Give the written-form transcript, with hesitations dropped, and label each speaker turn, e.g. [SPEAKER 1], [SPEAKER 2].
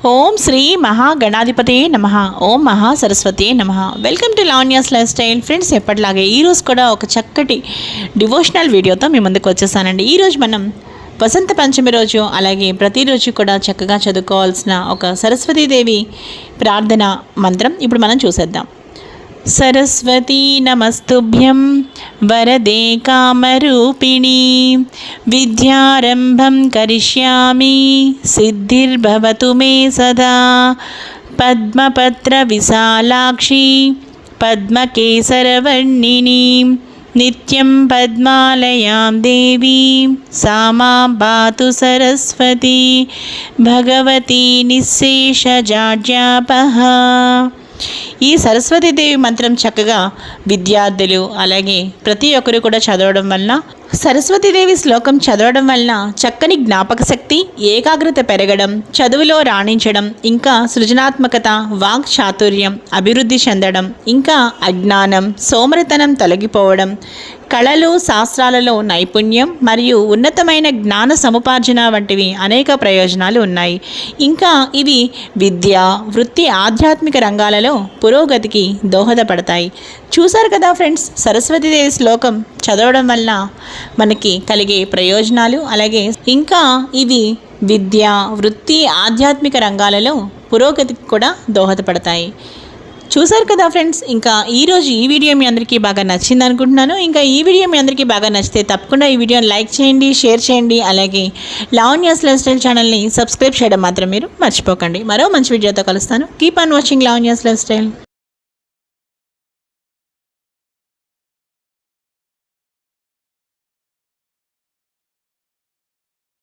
[SPEAKER 1] ఓం శ్రీ మహాగణాధిపతే నమః. ఓం మహాసరస్వతే నమః. Welcome to Lavanya's life style. Friends, ఎప్పటిలాగే ఈరోజు కూడా ఒక చక్కటి డివోషనల్ వీడియోతో మీ ముందుకు వచ్చేసానండి. ఈరోజు మనం వసంత పంచమి రోజు అలాగే ప్రతిరోజు కూడా చక్కగా చదువుకోవాల్సిన ఒక సరస్వతీదేవి ప్రార్థన మంత్రం ఇప్పుడు మనం చూసేద్దాం. సరస్వతీ నమస్తుభ్యం వరదే కామరూపిణీ విద్యారంభం కరిష్యామి సిద్ధిర్భవతు మే సదా పద్మపత్ర విశాలాక్షి పద్మకేసరవర్ణిని నిత్యం పద్మాలయాం దేవీ సా మాం పాతు సరస్వతి భగవతి నిశ్శేషజాడ్యాపహ. ఈ సరస్వతీదేవి మంత్రం చక్కగా విద్యార్థులు అలాగే ప్రతి ఒక్కరు కూడా చదవడం వలన, సరస్వతీదేవి శ్లోకం చదవడం వలన చక్కని జ్ఞాపక శక్తి, ఏకాగ్రత పెరగడం, చదువులో రాణించడం, ఇంకా సృజనాత్మకత, వాక్ చాతుర్యం అభివృద్ధి చెందడం, ఇంకా అజ్ఞానం సోమరితనం తొలగిపోవడం, కళలు శాస్త్రాలలో నైపుణ్యం మరియు ఉన్నతమైన జ్ఞాన సముపార్జన వంటివి అనేక ప్రయోజనాలు ఉన్నాయి. ఇంకా ఇవి విద్య, వృత్తి, ఆధ్యాత్మిక రంగాలలో పురోగతికి దోహదపడతాయి. చూసారు కదా ఫ్రెండ్స్, సరస్వతీదేవి శ్లోకం చదవడం వల్ల మనకి కలిగే ప్రయోజనాలు, అలాగే ఇంకా ఇవి విద్య, వృత్తి, ఆధ్యాత్మిక రంగాలలో పురోగతికి కూడా దోహదపడతాయి. చూసారు కదా ఫ్రెండ్స్, ఇంకా ఈరోజు ఈ వీడియో మీ అందరికీ బాగా నచ్చింది అనుకుంటున్నాను. ఇంకా ఈ వీడియో మీ అందరికీ బాగా నచ్చితే తప్పకుండా ఈ వీడియోని లైక్ చేయండి, షేర్ చేయండి, అలాగే లావణ్యాస్ లైఫ్ స్టైల్ ఛానల్ని సబ్స్క్రైబ్ చేయడం మాత్రం మీరు మర్చిపోకండి. మరో మంచి వీడియోతో కలుస్తాను. Keep on watching Lavanya's life style.